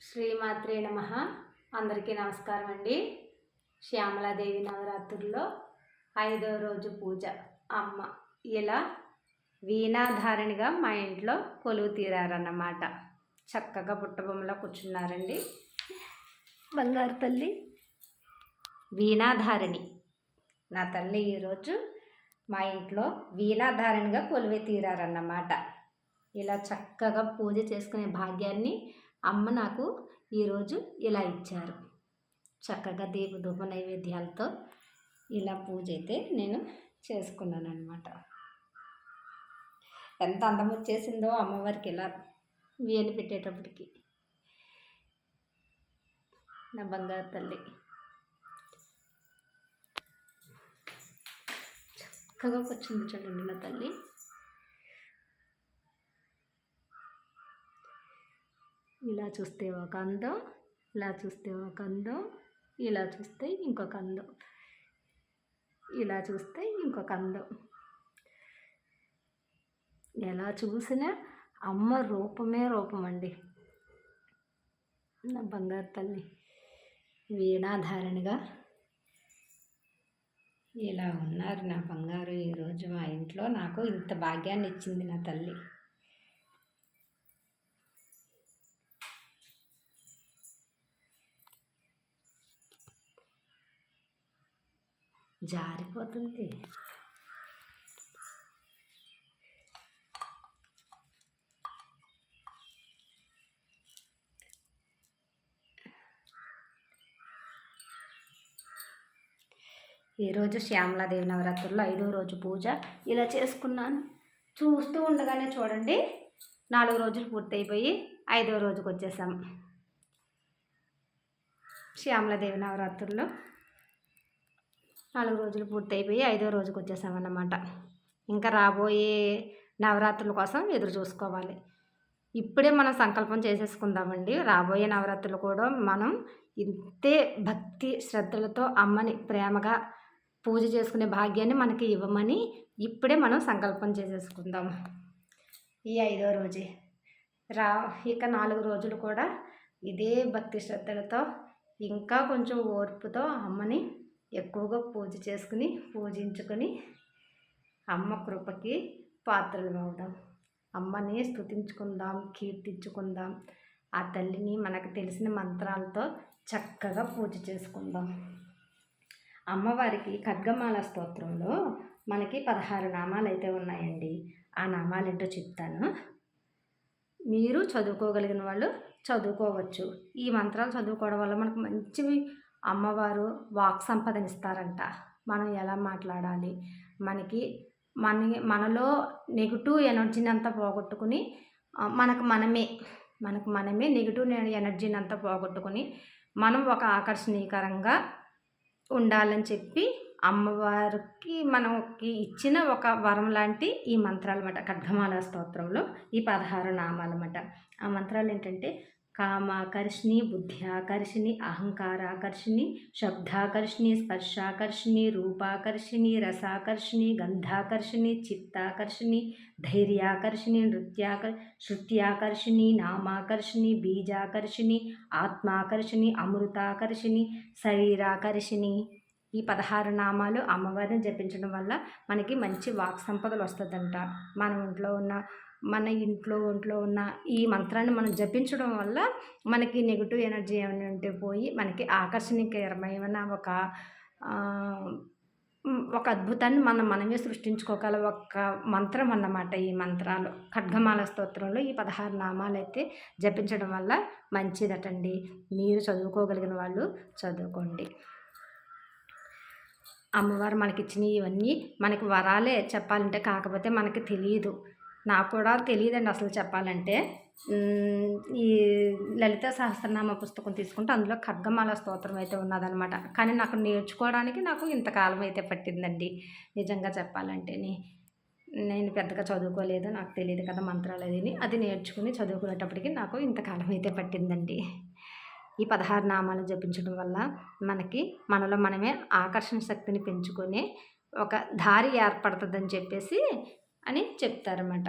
శ్రీమాత్రే నమః. అందరికీ నమస్కారం అండి. శ్యామలాదేవి నవరాత్రుల్లో 5వ రోజు పూజ. అమ్మ ఇలా వీణాధారణిగా మా ఇంట్లో కొలువు తీరారన్నమాట. చక్కగా బుట్టబొమ్మలో కూర్చున్నారండి. బంగారు తల్లి వీణాధారిణి నా తల్లి ఈరోజు మా ఇంట్లో వీణాధారణిగా కొలువే తీరారన్నమాట. ఇలా చక్కగా పూజ చేసుకునే భాగ్యాన్ని అమ్మ నాకు ఈరోజు ఇలా ఇచ్చారు. చక్కగా దీపధూప నైవేద్యాలతో ఇలా పూజ అయితే నేను చేసుకున్నాను అనమాట. ఎంత అందం వచ్చేసిందో అమ్మవారికి ఇలా వీణ పెట్టేటప్పటికి. నా బంగారు తల్లి చక్కగా కూర్చుంది చూడండి నా తల్లి. ఇలా చూస్తే ఒక అందం, ఇలా చూస్తే ఒక అందం, ఇలా చూస్తే ఇంకొక అందం, ఇలా చూస్తే ఇంకొక అందం. ఎలా చూసినా అమ్మ రూపమే రూపం అండి. నా బంగారు తల్లి వీణాధారణగా ఇలా ఉన్నారు నా బంగారు. ఈరోజు మా ఇంట్లో నాకు ఇంత భాగ్యాన్ని ఇచ్చింది నా తల్లి. జారిపోతుంది. ఈరోజు శ్యామలాదేవి నవరాత్రుల్లో 5వ రోజు పూజ ఇలా చేసుకున్నాను. చూస్తూ ఉండగానే చూడండి 4 రోజులు పూర్తయిపోయి 5వ రోజుకి వచ్చేసాము. శ్యామలాదేవి నవరాత్రుల్లో 4 రోజులు పూర్తయిపోయి 5వ రోజుకి వచ్చేసామన్నమాట. ఇంకా రాబోయే నవరాత్రుల కోసం ఎదురు చూసుకోవాలి. ఇప్పుడే మనం సంకల్పం చేసేసుకుందామండి. రాబోయే నవరాత్రులు కూడా మనం ఇంతే భక్తి శ్రద్ధలతో అమ్మని ప్రేమగా పూజ చేసుకునే భాగ్యాన్ని మనకి ఇవ్వమని ఇప్పుడే మనం సంకల్పం చేసేసుకుందాం. ఈ 5వ రోజే ఇక 4 రోజులు కూడా ఇదే భక్తి శ్రద్ధలతో ఇంకా కొంచెం ఓర్పుతో అమ్మని ఎక్కువగా పూజ చేసుకుని పూజించుకొని అమ్మ కృపకి పాత్రలు అవుదాం. అమ్మని స్తుతించుకుందాం, కీర్తించుకుందాం. ఆ తల్లిని మనకు తెలిసిన మంత్రాలతో చక్కగా పూజ చేసుకుందాం. అమ్మవారికి ఖడ్గమాల స్తోత్రంలో మనకి 16 నామాలు అయితే ఉన్నాయండి. ఆ నామాలు ఏంటో చెప్తాను. మీరు చదువుకోగలిగిన వాళ్ళు చదువుకోవచ్చు. ఈ మంత్రాలు చదువుకోవడం వల్ల మనకు మంచివి అమ్మవారు వాక్ సంపదనిస్తారంట. మనం ఎలా మాట్లాడాలి, మనలో నెగిటివ్ ఎనర్జీని అంతా పోగొట్టుకుని మనకు మనమే నెగిటివ్ ఎనర్జీని అంతా పోగొట్టుకుని మనం ఒక ఆకర్షణీయకరంగా ఉండాలని చెప్పి అమ్మవారికి మనకి ఇచ్చిన ఒక వరం లాంటి ఈ మంత్రాలు అన్నమాట. ఖడ్గమాల స్తోత్రంలో ఈ 16 నామాలు అన్నమాట. ఆ మంత్రాలు ఏంటంటే కామాకర్షిణి, బుద్ధ్యాకర్షిణి, అహంకారాకర్షిణి, శబ్దాకర్షిణి, స్పర్శాకర్షిణి, రూపాకర్షిణి, రసాకర్షిణి, గంధాకర్షిణి, చిత్తాకర్షిణి, ధైర్యాకర్షిణి, శృత్యాకర్షిణి, నామాకర్షిణి, బీజాకర్షిణి, ఆత్మాకర్షిణి, అమృతాకర్షిణి, శరీరాకర్షిణి. ఈ 16 నామాలు అమ్మవారిని జపించడం వల్ల మనకి మంచి వాక్ సంపదలు వస్తుందంట. మన ఇంట్లో ఉన్న ఈ మంత్రాన్ని మనం జపించడం వల్ల మనకి నెగిటివ్ ఎనర్జీ ఏమైనా ఉంటే పోయి మనకి ఆకర్షణీయకరమైన ఒక అద్భుతాన్ని మనమే సృష్టించుకోగల ఒక మంత్రం అన్నమాట. ఈ మంత్రాలు ఖడ్గమాల స్తోత్రంలో ఈ 16 నామాలు అయితే జపించడం వల్ల మంచిదటండి. మీరు చదువుకోగలిగిన వాళ్ళు చదువుకోండి. అమ్మవారు మనకిచ్చినవి ఇవన్నీ మనకి వరాలే చెప్పాలంటే. కాకపోతే మనకి తెలియదు. నాకు కూడా తెలియదండి అసలు చెప్పాలంటే. ఈ లలిత సహస్రనామ పుస్తకం తీసుకుంటే అందులో ఖడ్గమాల స్తోత్రం అయితే ఉన్నదనమాట. కానీ నాకు నేర్చుకోవడానికి ఇంతకాలం అయితే పట్టిందండి నిజంగా చెప్పాలంటే. నేను పెద్దగా చదువుకోలేదు, నాకు తెలియదు కదా మంత్రాలు అది నేర్చుకుని చదువుకునేటప్పటికి నాకు ఇంతకాలం అయితే పట్టిందండి. ఈ 16 నామాలు జపించడం వల్ల మనలో మనమే ఆకర్షణ శక్తిని పెంచుకొని ఒక దారి ఏర్పడుతుందని చెప్పేసి అని చెప్తారన్నమాట.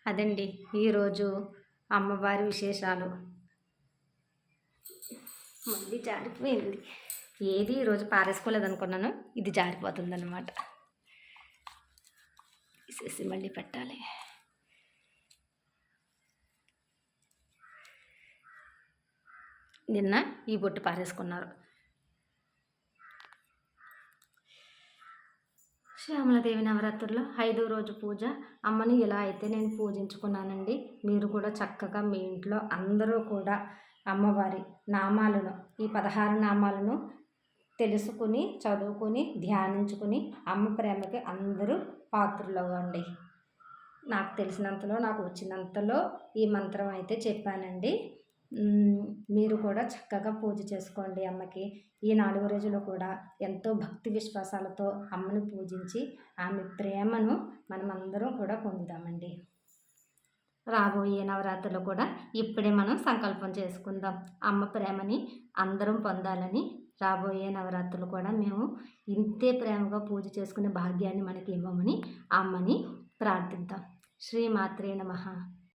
అదండి ఈరోజు అమ్మవారి విశేషాలు. మళ్ళీ జారిపోయింది. ఏది ఈరోజు పారేసుకోలేదు అనుకున్నాను, ఇది జారిపోతుందన్నమాట. తీసేసి మళ్ళీ పెట్టాలి. నిన్న ఈ బొట్టు పారేసుకున్నారు. శ్యామలాదేవి నవరాత్రుల్లో 5వ రోజు పూజ. అమ్మని ఇలా అయితే నేను పూజించుకున్నానండి. మీరు కూడా చక్కగా మీ ఇంట్లో అందరూ కూడా అమ్మవారి నామాలను, ఈ 16 నామాలను తెలుసుకుని, చదువుకుని, ధ్యానించుకుని అమ్మ ప్రేమకి అందరూ పాత్రులవ్వండి. నాకు తెలిసినంతలో, నాకు వచ్చినంతలో ఈ మంత్రం అయితే చెప్పానండి. మీరు కూడా చక్కగా పూజ చేసుకోండి అమ్మకి. ఈ 4 రోజులు కూడా ఎంతో భక్తి విశ్వాసాలతో అమ్మని పూజించి ఆమె ప్రేమను మనమందరం కూడా పొందుదామండి. రాబోయే నవరాత్రులు కూడా ఇప్పుడే మనం సంకల్పం చేసుకుందాం. అమ్మ ప్రేమని అందరం పొందాలని. రాబోయే నవరాత్రులు కూడా మేము ఇంతే ప్రేమగా పూజ చేసుకునే భాగ్యాన్ని మనకి ఇవ్వమని అమ్మని ప్రార్థిద్దాం. శ్రీమాత్రే నమః.